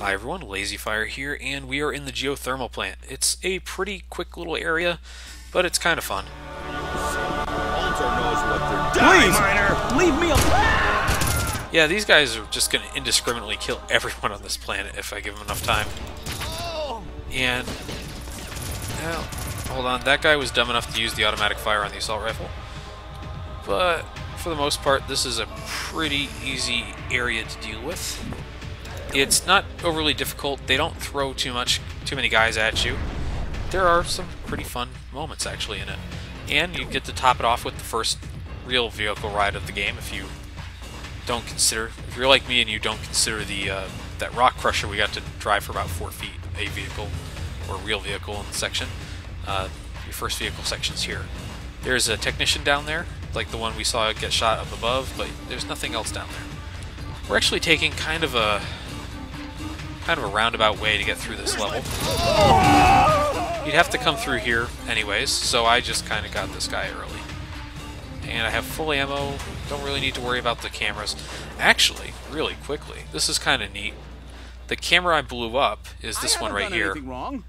Hi everyone, LazyFire here, and we are in the geothermal plant. It's a pretty quick little area, but it's kind of fun. Please, Miner, leave me alone. Yeah, these guys are just going to indiscriminately kill everyone on this planet if I give them enough time. And, well, hold on, that guy was dumb enough to use the automatic fire on the assault rifle. But, for the most part, this is a pretty easy area to deal with. It's not overly difficult. They don't throw too many guys at you. There are some pretty fun moments actually in it. And you get to top it off with the first real vehicle ride of the game if you don't consider, if you're like me and you don't consider the that rock crusher we got to drive for about 4 feet, a vehicle or real vehicle in the section. Your first vehicle section's here. There's a technician down there, like the one we saw get shot up above, but there's nothing else down there. We're actually taking kind of a roundabout way to get through this level. You'd have to come through here anyways, so I just kind of got this guy early. And I have full ammo, don't really need to worry about the cameras. Actually, really quickly, this is kind of neat. The camera I blew up is this one right here. Wrong.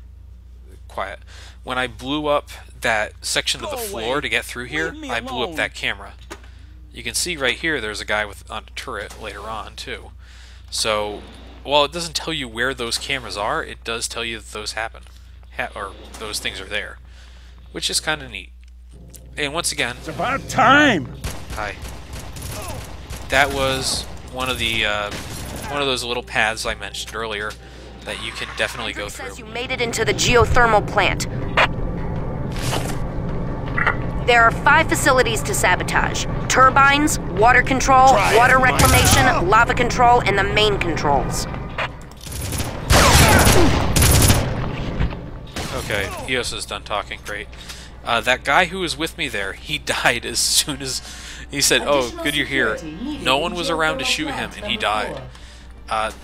Quiet. When I blew up that section of the floor to get through here, I blew up that camera. You can see right here there's a guy on a turret later on too. So, while it doesn't tell you where those cameras are, it does tell you that those happen. Or those things are there. Which is kind of neat. And once again... It's about time! Hi. That was one of those little paths I mentioned earlier that you can definitely go through. Says you made it into the geothermal plant. There are 5 facilities to sabotage. Turbines, water control, water reclamation, lava control, and the main controls. Okay, Eos is done talking, great. That guy who was with me there, he died as soon as he said, "Oh, good you're here." No one was around to shoot him, and he died.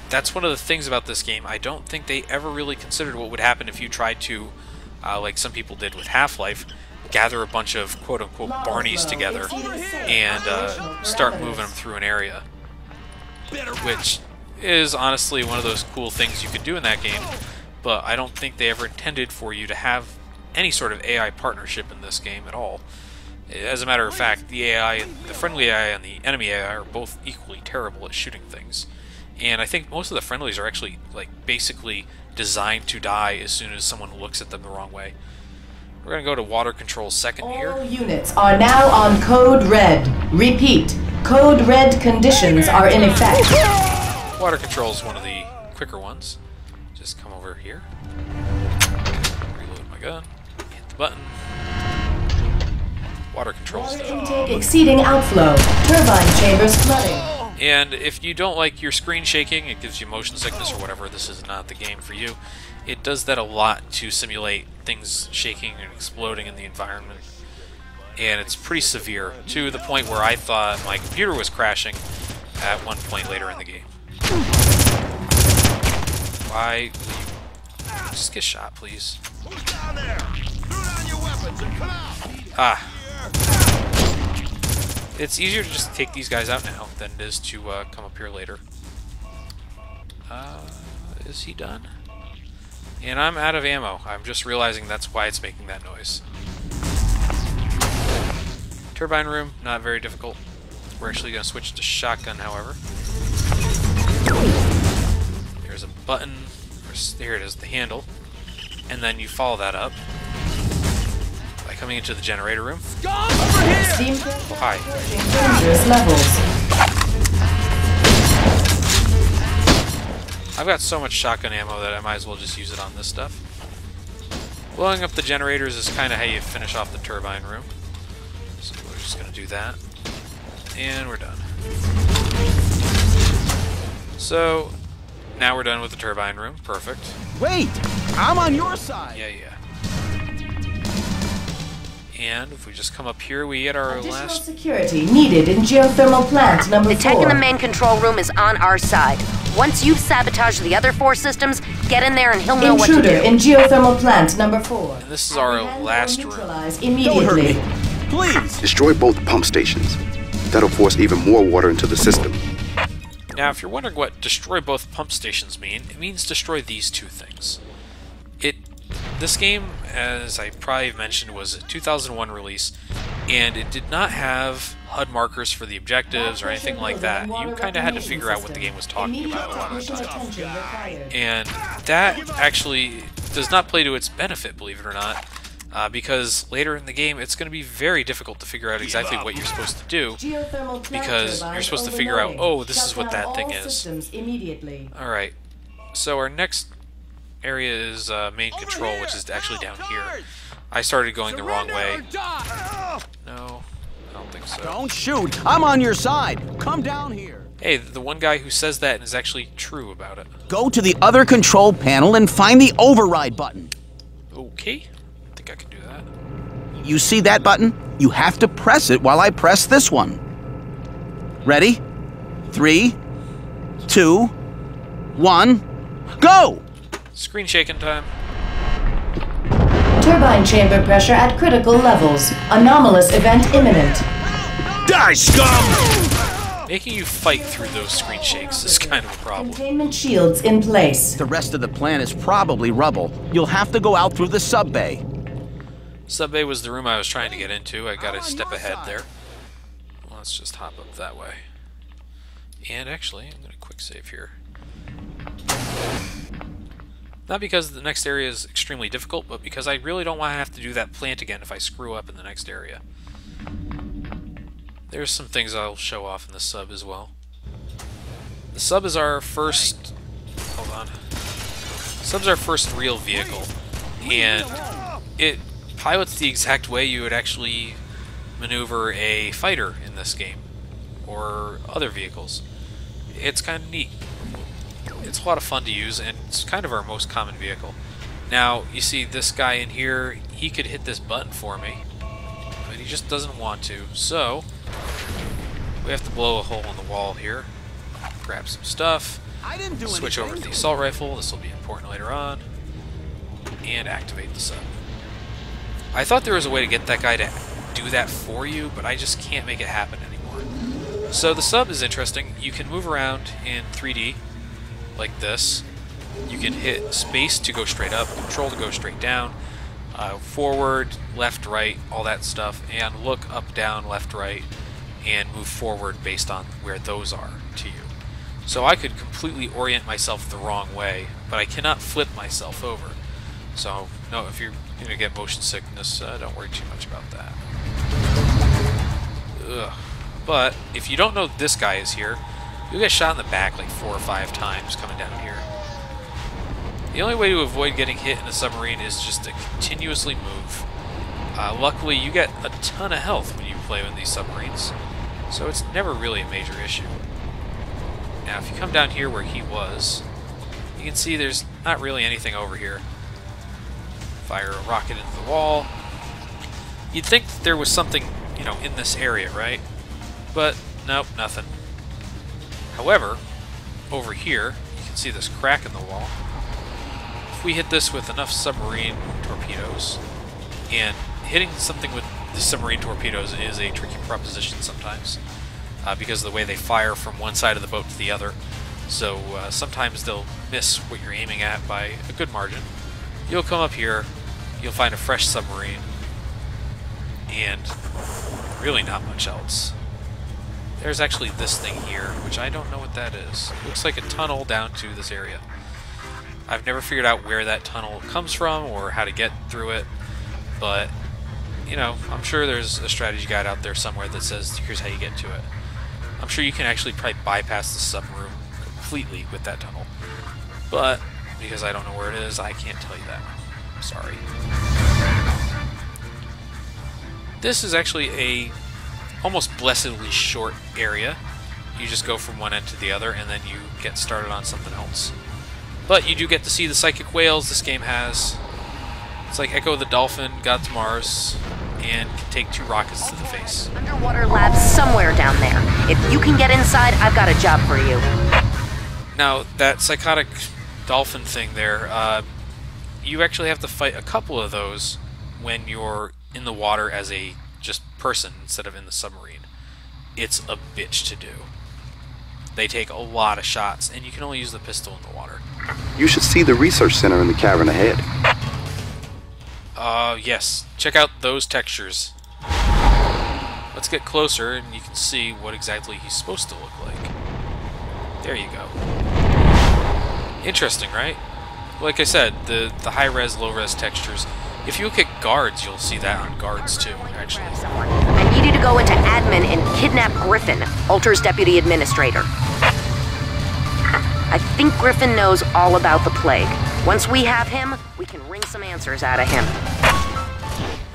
That's one of the things about this game. I don't think they ever really considered what would happen if you tried to, like some people did with Half-Life, gather a bunch of quote-unquote Barneys together and start moving them through an area. Which is honestly one of those cool things you could do in that game, but I don't think they ever intended for you to have any sort of AI partnership in this game at all. As a matter of fact, the AI, the friendly AI and the enemy AI are both equally terrible at shooting things. And I think most of the friendlies are actually, like, basically designed to die as soon as someone looks at them the wrong way. We're going to go to water control second here. All units are now on Code Red. Repeat, Code Red conditions are in effect. Water control is one of the quicker ones. Just come over here. Reload my gun. Hit the button. Water control is done. Intake exceeding outflow. Turbine chambers flooding. And if you don't like your screen shaking, it gives you motion sickness or whatever, this is not the game for you. It does that a lot to simulate things shaking and exploding in the environment. And it's pretty severe, to the point where I thought my computer was crashing at one point later in the game. Why will you just get shot, please? Ah. It's easier to just take these guys out now than it is to come up here later. Is he done? And I'm out of ammo. I'm just realizing that's why it's making that noise. Turbine room, not very difficult. We're actually going to switch to shotgun, however. There's a button. There it is, the handle. And then you follow that up by coming into the generator room. Oh, hi. I've got so much shotgun ammo that I might as well just use it on this stuff. Blowing up the generators is kind of how you finish off the turbine room. So we're just going to do that. And we're done. So, now we're done with the turbine room. Perfect. Wait! I'm on your side! Yeah. And if we just come up here, we get our last... security needed in geothermal plant number 4. The tech in the main control room is on our side. Once you've sabotaged the other 4 systems, get in there and he'll know what to do. Intruder in geothermal plant number 4. And this is our last room. Immediately. Don't hurt me. Please! Destroy both pump stations. That'll force even more water into the system. Now, if you're wondering what destroy both pump stations mean, it means destroy these two things. This game, as I probably mentioned, was a 2001 release, and it did not have HUD markers for the objectives or anything like that. You kind of had to figure out what the game was talking about a lot of the time. And that actually does not play to its benefit, believe it or not, because later in the game it's going to be very difficult to figure out exactly what you're supposed to do, because you're supposed to figure out, oh, this is what that thing is. Alright, so our next area is main control, which is actually down here. I started going the wrong way. No, I don't think so. Don't shoot! I'm on your side! Come down here! Hey, the one guy who says that is actually true about it. Go to the other control panel and find the override button. Okay, I think I can do that. You see that button? You have to press it while I press this one. Ready? 3, 2, 1, go! Screen shaking time. Turbine chamber pressure at critical levels. Anomalous event imminent. Die, scum! Making you fight through those screen shakes is kind of a problem. Containment shields in place. The rest of the plan is probably rubble. You'll have to go out through the sub bay. Sub bay was the room I was trying to get into. I got a step ahead there. Well, let's just hop up that way. And actually, I'm going to quick save here. Not because the next area is extremely difficult, but because I really don't want to have to do that plant again if I screw up in the next area. There's some things I'll show off in the sub as well. The sub is our first... Hold on. Sub's our first real vehicle, and it pilots the exact way you would actually maneuver a fighter in this game, or other vehicles. It's kind of neat. It's a lot of fun to use, and it's kind of our most common vehicle. Now, you see this guy in here, he could hit this button for me, but he just doesn't want to, so we have to blow a hole in the wall here, grab some stuff, switch over to the assault rifle, this will be important later on, and activate the sub. I thought there was a way to get that guy to do that for you, but I just can't make it happen anymore. So the sub is interesting. You can move around in 3D, like this. You can hit space to go straight up, control to go straight down, forward, left, right, all that stuff, and look up, down, left, right, and move forward based on where those are to you. So I could completely orient myself the wrong way, but I cannot flip myself over. So, no, if you're going to get motion sickness, don't worry too much about that. Ugh. But if you don't know this guy is here, you'll get shot in the back like 4 or 5 times coming down here. The only way to avoid getting hit in a submarine is just to continuously move. Luckily, you get a ton of health when you play in these submarines, so it's never really a major issue. Now, if you come down here where he was, you can see there's not really anything over here. Fire a rocket into the wall. You'd think there was something, you know, in this area, right? But, nope, nothing. However, over here, you can see this crack in the wall. If we hit this with enough submarine torpedoes, and hitting something with the submarine torpedoes is a tricky proposition sometimes, because of the way they fire from one side of the boat to the other. So sometimes they'll miss what you're aiming at by a good margin. You'll come up here, you'll find a fresh submarine, and really not much else. There's actually this thing here, which I don't know what that is. It looks like a tunnel down to this area. I've never figured out where that tunnel comes from or how to get through it, but, you know, I'm sure there's a strategy guide out there somewhere that says here's how you get to it. I'm sure you can actually probably bypass the submarine completely with that tunnel, but because I don't know where it is, I can't tell you that. Sorry. This is actually a almost blessedly short area. You just go from one end to the other and then you get started on something else. But you do get to see the psychic whales this game has. It's like Echo the Dolphin got to Mars and can take 2 rockets to the face. Underwater labs somewhere down there. If you can get inside, I've got a job for you. Now, that psychotic dolphin thing there, you actually have to fight a couple of those when you're in the water as a just person instead of in the submarine. It's a bitch to do. they take a lot of shots, and you can only use the pistol in the water. You should see the research center in the cavern ahead. Yes. Check out those textures. Let's get closer, and you can see what exactly he's supposed to look like. There you go. Interesting, right? Like I said, the high-res, low-res textures. If you look at guards, you'll see that on guards, too, actually. I need you to go into admin and kidnap Griffin, Alter's deputy administrator. I think Griffin knows all about the plague. Once we have him, we can wring some answers out of him.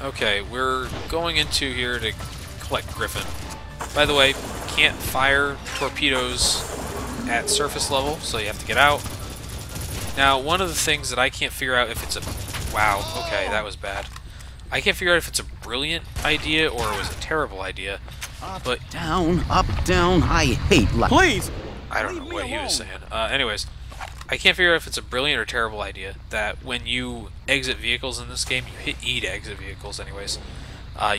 Okay, we're going into here to collect Griffin. By the way, can't fire torpedoes at surface level, so you have to get out. Now, one of the things that I can't figure out if it's a... Wow, okay, that was bad. I can't figure out if it's a brilliant idea or it was a terrible idea, but... Down, up, down, I hate life. Please! I don't know what he was saying. Anyways, I can't figure out if it's a brilliant or terrible idea that when you exit vehicles in this game, you hit E to exit vehicles anyways,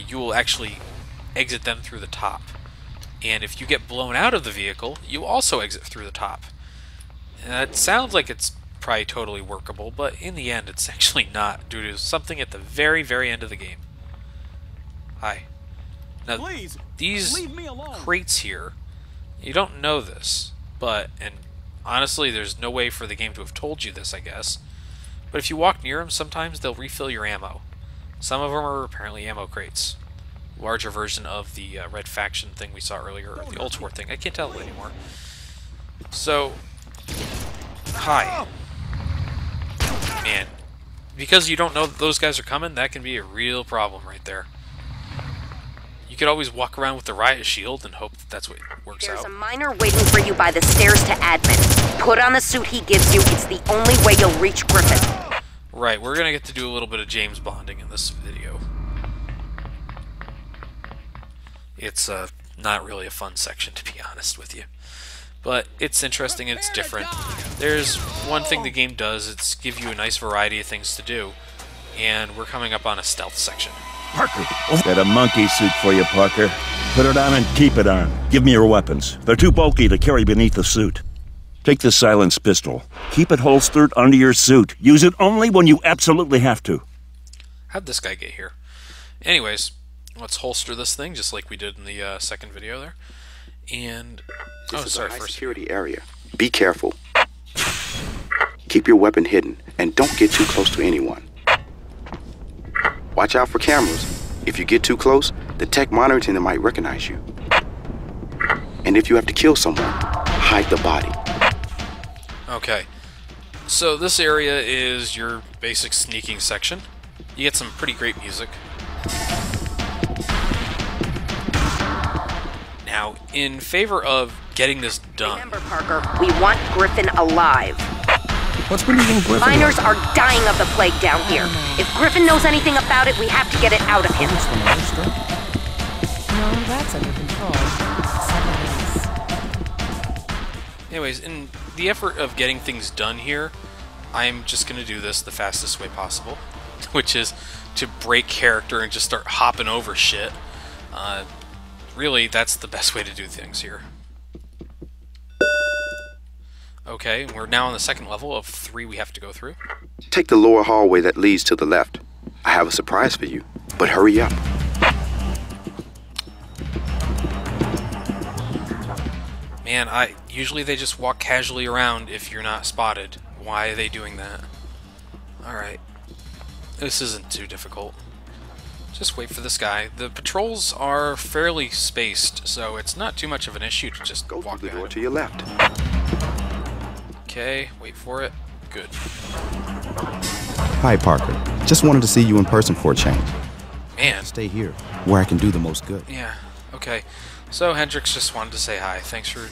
you will actually exit them through the top. And if you get blown out of the vehicle, you also exit through the top. And it sounds like it's probably totally workable, but in the end it's actually not, due to something at the very, very end of the game. Hi. Now, Please, these leave me alone. crates here, you don't know this, but, and honestly there's no way for the game to have told you this, I guess, but if you walk near them, sometimes they'll refill your ammo. Some of them are apparently ammo crates. Larger version of the Red Faction thing we saw earlier, or the Ultor thing, I can't tell anymore. So, hi. Man, because you don't know that those guys are coming, that can be a real problem right there. You could always walk around with the riot shield and hope that that's what works There's out. a miner waiting for you by the stairs to admin. Put on the suit he gives you. It's the only way you'll reach Griffin. Right, we're gonna get to do a little bit of James Bonding in this video. It's not really a fun section, to be honest with you. But it's interesting and it's different. There's one thing the game does, it's give you a nice variety of things to do. And we're coming up on a stealth section. Parker! Got a monkey suit for you, Parker. Put it on and keep it on. Give me your weapons. They're too bulky to carry beneath the suit. Take this silenced pistol. Keep it holstered under your suit. Use it only when you absolutely have to. How'd this guy get here? Anyways, let's holster this thing, just like we did in the second video there. And... This is a high security area. Be careful. Keep your weapon hidden, and don't get too close to anyone. Watch out for cameras. If you get too close, the tech monitoring them might recognize you. And if you have to kill someone, hide the body. Okay, so this area is your basic sneaking section. You get some pretty great music. Now, in favor of getting this done... Remember, Parker, we want Griffin alive. What's bringing Griffin? Miners are dying of the plague down here. If Griffin knows anything about it, we have to get it out of him. No, that's under control. Anyways, in the effort of getting things done here, I'm just going to do this the fastest way possible, which is to break character and just start hopping over shit. Really, that's the best way to do things here. Okay, we're now on the second level of 3 we have to go through. Take the lower hallway that leads to the left. I have a surprise for you, but hurry up. Man, usually they just walk casually around if you're not spotted. Why are they doing that? Alright. This isn't too difficult. Just wait for this guy. The patrols are fairly spaced, so it's not too much of an issue to just Go walk through the behind door him. to your left. Okay, wait for it. Good. Hi, Parker. Just wanted to see you in person for a change. Man. Stay here, where I can do the most good. Yeah, okay. So Hendrix just wanted to say hi. Thanks for,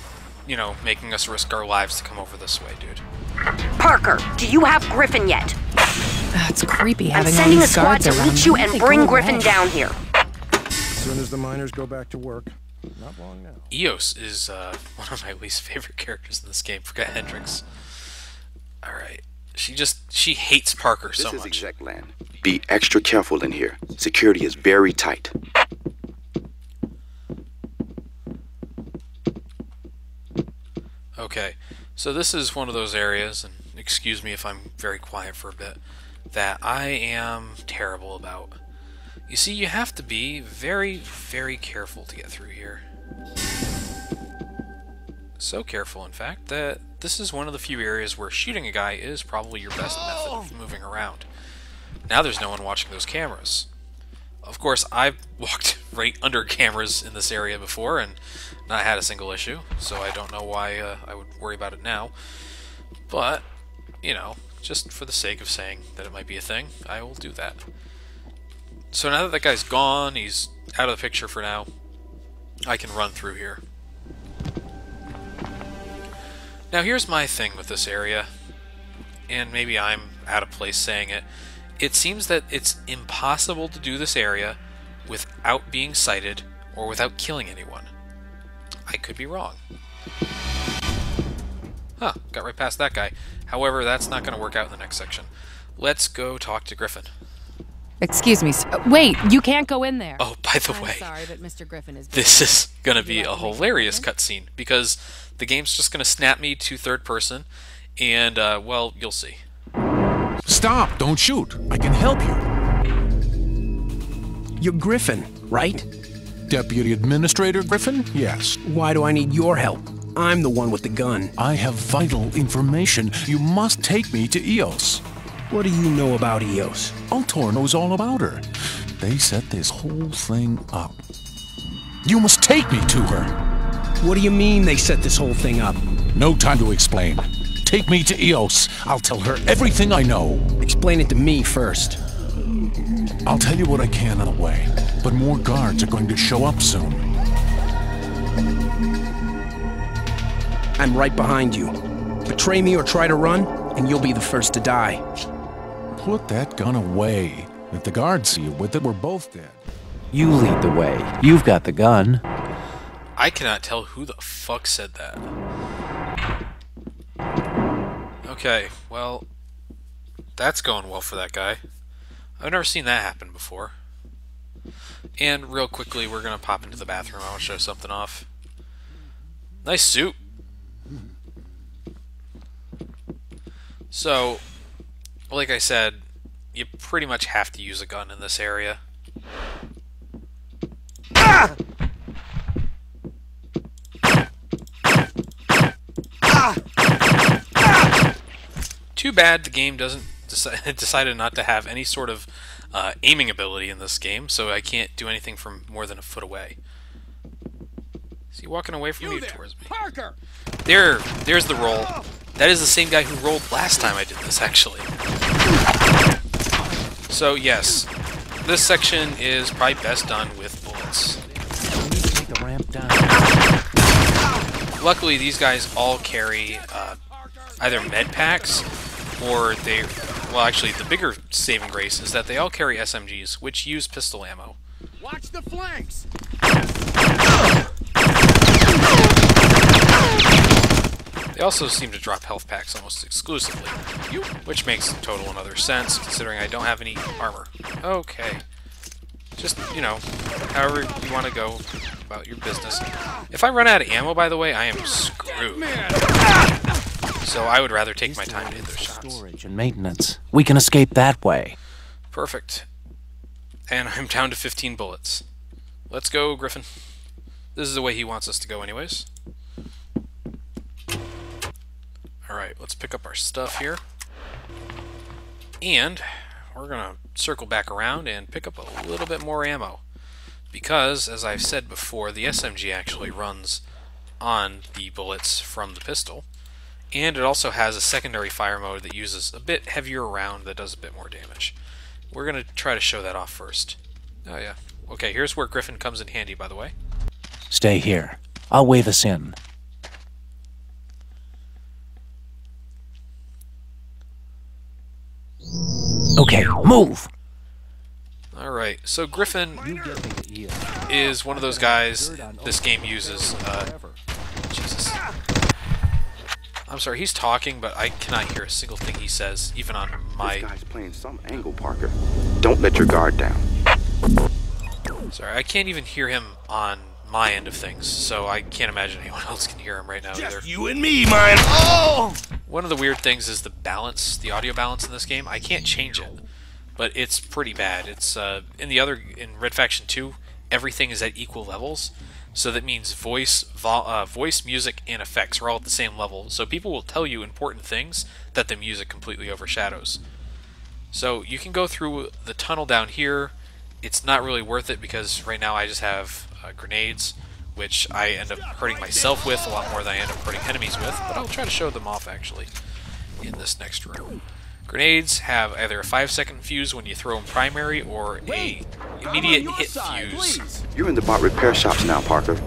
you know, making us risk our lives to come over this way, dude. Parker, do you have Griffin yet? It's creepy I'm having all sending a these squad guards to around. reach you Why and don't they bring go Griffin away? down here. As soon as the miners go back to work. Not long now. Eos is one of my least favorite characters in this game. Forget Hendrix. Alright. She hates Parker so This is much. exec land. Be extra careful in here. Security is very tight. Okay, so this is one of those areas, and excuse me if I'm very quiet for a bit, that I am terrible about. You see, you have to be very, very careful to get through here. So careful, in fact, that this is one of the few areas where shooting a guy is probably your best method of moving around. Now there's no one watching those cameras. Of course, I've walked right under cameras in this area before and not had a single issue, so I don't know why I would worry about it now. But, you know, just for the sake of saying that it might be a thing, I will do that. So now that guy's gone, he's out of the picture for now, I can run through here. Now here's my thing with this area, and maybe I'm out of place saying it. It seems that it's impossible to do this area without being sighted or without killing anyone. I could be wrong. Huh, got right past that guy. However, that's not going to work out in the next section. Let's go talk to Griffin. Excuse me. Wait, you can't go in there. Oh, by the way, sorry, but Mr. Griffin is. This is going to be a hilarious cutscene because the game's just going to snap me to third person, and well, you'll see. Stop! Don't shoot! I can help you. You're Griffin, right? Deputy Administrator Griffin? Yes. Why do I need your help? I'm the one with the gun. I have vital information. You must take me to EOS. What do you know about EOS? Altor knows all about her. They set this whole thing up. You must take me to her. What do you mean they set this whole thing up? No time to explain. Take me to EOS. I'll tell her everything I know. Explain it to me first. I'll tell you what I can on the way, but more guards are going to show up soon. I'm right behind you. Betray me or try to run, and you'll be the first to die. Put that gun away. If the guards see you with it, we're both dead. You lead the way. You've got the gun. I cannot tell who the fuck said that. Okay, well, that's going well for that guy. I've never seen that happen before. And real quickly, we're going to pop into the bathroom. I want to show something off. Nice suit. So, like I said, you pretty much have to use a gun in this area. Ah! Too bad the game doesn't decided not to have any sort of aiming ability in this game, so I can't do anything from more than a foot away. Is he walking away from me or towards me? Parker! There's the roll. That is the same guy who rolled last time I did this, actually. So yes, this section is probably best done with bullets. Take the ramp down. Luckily, these guys all carry either med packs or they... Well, actually, the bigger saving grace is that they all carry SMGs, which use pistol ammo. Watch the flanks! They also seem to drop health packs almost exclusively, which makes total and other sense, considering I don't have any armor. Okay. Just, you know, however you want to go about your business. If I run out of ammo, by the way, I am screwed. So I would rather take my time to hit those shots. Storage and maintenance. We can escape that way. Perfect. And I'm down to 15 bullets. Let's go, Griffin. This is the way he wants us to go anyways. Alright, let's pick up our stuff here. And we're going to circle back around and pick up a little bit more ammo. Because, as I've said before, the SMG actually runs on the bullets from the pistol. And it also has a secondary fire mode that uses a bit heavier round that does a bit more damage. We're going to try to show that off first. Oh yeah. Okay, here's where Griffin comes in handy, by the way. Stay here. I'll wave us in. Okay, move! Alright, so Griffin is one of those guys this game uses. Jesus. I'm sorry, he's talking, but I cannot hear a single thing he says, even on my... This guy's playing some angle, Parker. Don't let your guard down. Sorry, I can't even hear him on my end of things, so I can't imagine anyone else can hear him right now either. You and me, man. Oh! One of the weird things is the balance, the audio balance in this game. I can't change it, but it's pretty bad. It's in Red Faction 2, everything is at equal levels, so that means voice, music, and effects are all at the same level. So people will tell you important things that the music completely overshadows. So you can go through the tunnel down here. It's not really worth it because right now I just have grenades, which I end up hurting myself with a lot more than I end up hurting enemies with, but I'll try to show them off actually in this next room. Grenades have either a 5-second fuse when you throw them primary or a immediate hit fuse. You're in the bot repair shops now, Parker.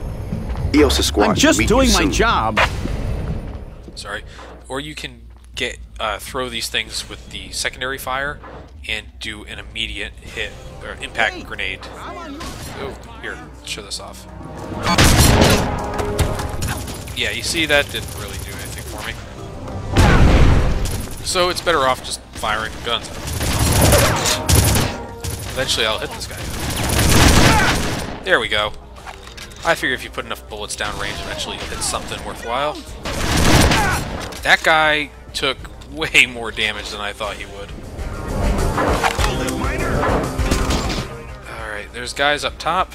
EOS's squad. I'm just doing my job. Sorry. Or you can get throw these things with the secondary fire and do an immediate hit or impact grenade. Oh, here, show this off. Yeah, you see that didn't really do anything for me. So it's better off just firing guns at him. Eventually I'll hit this guy. There we go. I figure if you put enough bullets down range, eventually you'll hit something worthwhile. That guy took way more damage than I thought he would. Alright, there's guys up top,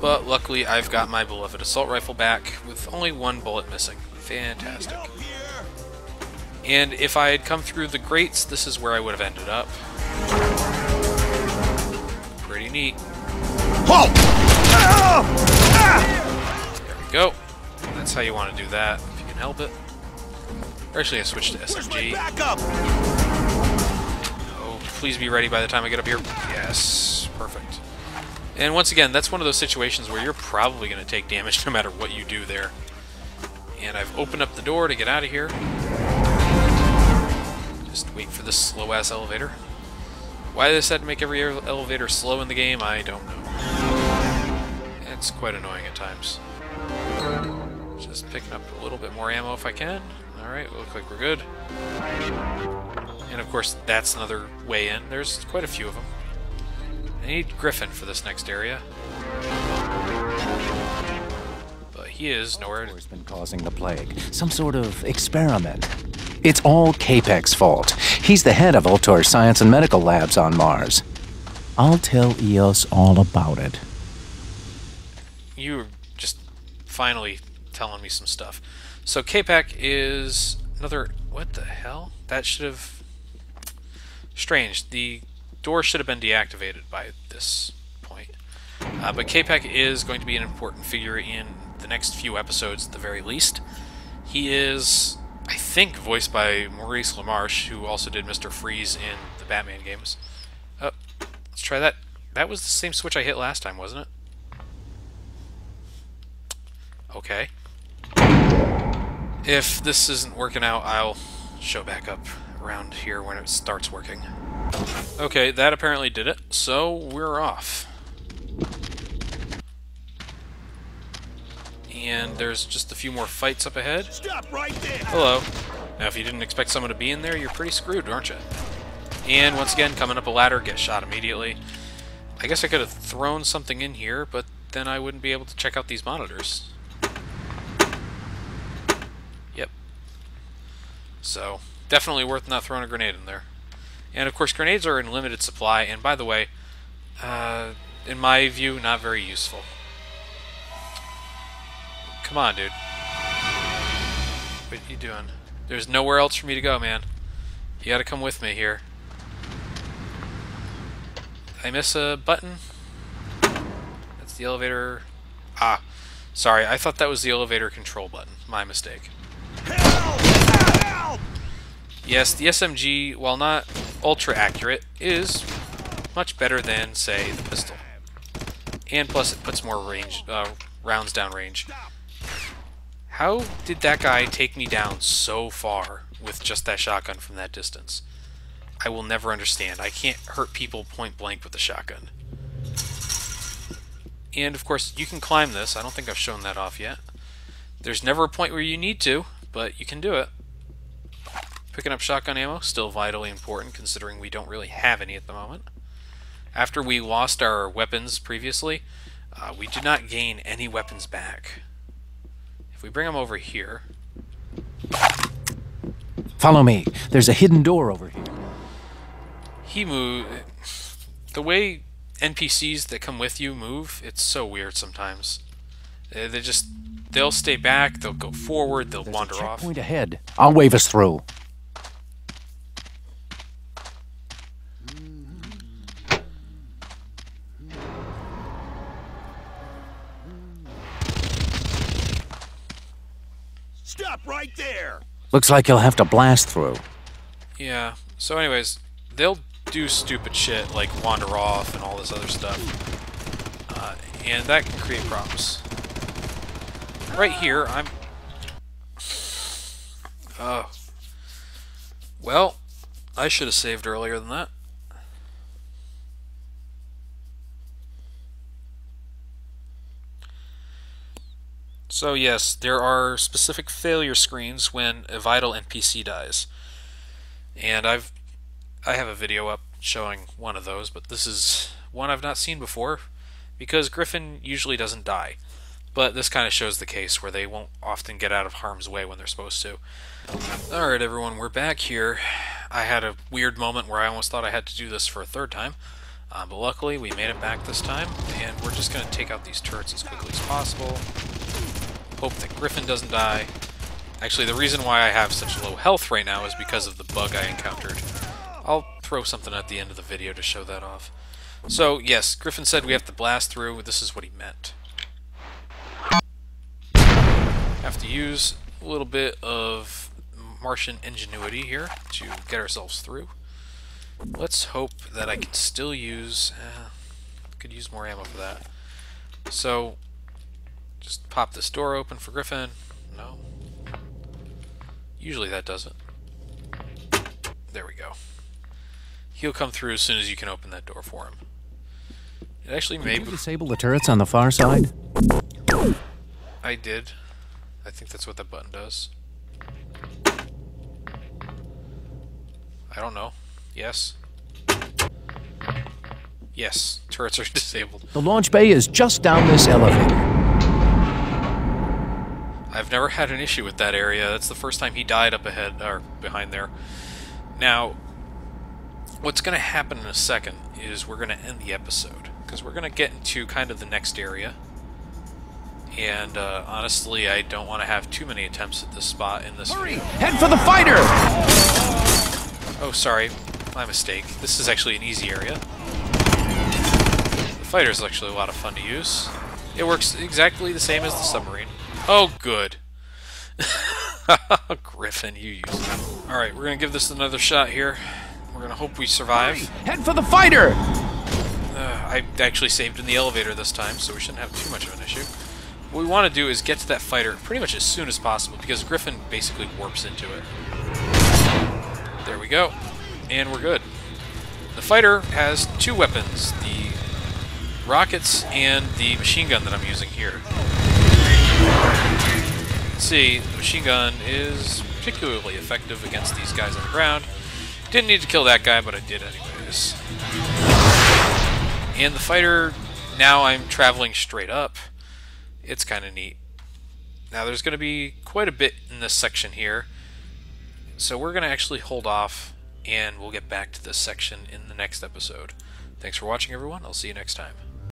but luckily I've got my beloved assault rifle back with only one bullet missing. Fantastic. And if I had come through the grates, this is where I would have ended up. Pretty neat. Whoa! There we go. That's how you want to do that, if you can help it. Or actually, I switched to SMG. Oh, please be ready by the time I get up here. Yes, perfect. And once again, that's one of those situations where you're probably going to take damage no matter what you do there. And I've opened up the door to get out of here. Just wait for this slow-ass elevator. Why they decided to make every elevator slow in the game, I don't know. It's quite annoying at times. Just picking up a little bit more ammo if I can. Alright, look like we're good. And of course, that's another way in. There's quite a few of them. I need Griffin for this next area. But he is nowhere. Has been causing the plague. Some sort of experiment. It's all Capek's fault. He's the head of Ultor's Science and Medical Labs on Mars. I'll tell EOS all about it. You're just finally telling me some stuff. So Capek is another... What the hell? That should have... Strange. The door should have been deactivated by this point. But Capek is going to be an important figure in the next few episodes at the very least. He is, I think, voiced by Maurice LaMarche, who also did Mr. Freeze in the Batman games. Oh, let's try that. That was the same switch I hit last time, wasn't it? Okay. If this isn't working out, I'll show back up around here when it starts working. Okay, that apparently did it, so we're off. And there's just a few more fights up ahead. Stop right there. Hello. Now, if you didn't expect someone to be in there, you're pretty screwed, aren't you? And once again, coming up a ladder, get shot immediately. I guess I could have thrown something in here, but then I wouldn't be able to check out these monitors. Yep. So, definitely worth not throwing a grenade in there. And of course, grenades are in limited supply, and by the way, in my view, not very useful. Come on, dude. What are you doing? There's nowhere else for me to go, man. You gotta come with me here. Did I miss a button? That's the elevator... Ah, sorry, I thought that was the elevator control button. My mistake. Help! Help! Yes, the SMG, while not ultra accurate, is much better than, say, the pistol. And plus it puts more range, rounds down range. How did that guy take me down so far with just that shotgun from that distance? I will never understand. I can't hurt people point blank with a shotgun. And of course, you can climb this. I don't think I've shown that off yet. There's never a point where you need to, but you can do it. Picking up shotgun ammo, still vitally important considering we don't really have any at the moment. After we lost our weapons previously, We do not gain any weapons back. If we bring them over here... Follow me. There's a hidden door over here. He moved... The way NPCs that come with you move, it's so weird sometimes. They just... They'll stay back, they'll go forward, they'll wander off. Checkpoint ahead. I'll wave us through. Stop right there! Looks like you'll have to blast through. Yeah, so anyways, they'll do stupid shit like wander off and all this other stuff. And that can create problems. Right here, I'm... Well, I should have saved earlier than that. So yes, there are specific failure screens when a vital NPC dies. And I have a video up showing one of those, but this is one I've not seen before, because Griffin usually doesn't die. But this kind of shows the case where they won't often get out of harm's way when they're supposed to. Alright everyone, we're back here. I had a weird moment where I almost thought I had to do this for a third time. But luckily we made it back this time, and we're just going to take out these turrets as quickly as possible. Hope that Griffin doesn't die. Actually, the reason why I have such low health right now is because of the bug I encountered. I'll throw something at the end of the video to show that off. So, yes, Griffin said we have to blast through. This is what he meant. Have to use a little bit of Martian ingenuity here to get ourselves through. Let's hope that I can still use... could use more ammo for that. So, just pop this door open for Griffin. No. Usually that does it. There we go. He'll come through as soon as you can open that door for him. It actually may... Did you disable the turrets on the far side? I did. I think that's what that button does. I don't know. Yes. Yes, turrets are disabled. The launch bay is just down this elevator. I've never had an issue with that area. That's the first time he died up ahead, or behind there. Now, what's going to happen in a second is we're going to end the episode, because we're going to get into kind of the next area. And honestly, I don't want to have too many attempts at this spot in this video. Head for the fighter! Oh, sorry. My mistake. This is actually an easy area. The fighter is actually a lot of fun to use. It works exactly the same as the submarine. Oh, good. Griffin, you use it. Alright, we're going to give this another shot here. We're going to hope we survive. Head for the fighter! I actually saved in the elevator this time, so we shouldn't have too much of an issue. What we want to do is get to that fighter pretty much as soon as possible, because Griffin basically warps into it. There we go. And we're good. The fighter has two weapons, the rockets and the machine gun that I'm using here. See, the machine gun is particularly effective against these guys on the ground. Didn't need to kill that guy, but I did anyways. And the fighter, now I'm traveling straight up. It's kind of neat. Now there's going to be quite a bit in this section here, so we're going to actually hold off, and we'll get back to this section in the next episode. Thanks for watching, everyone. I'll see you next time.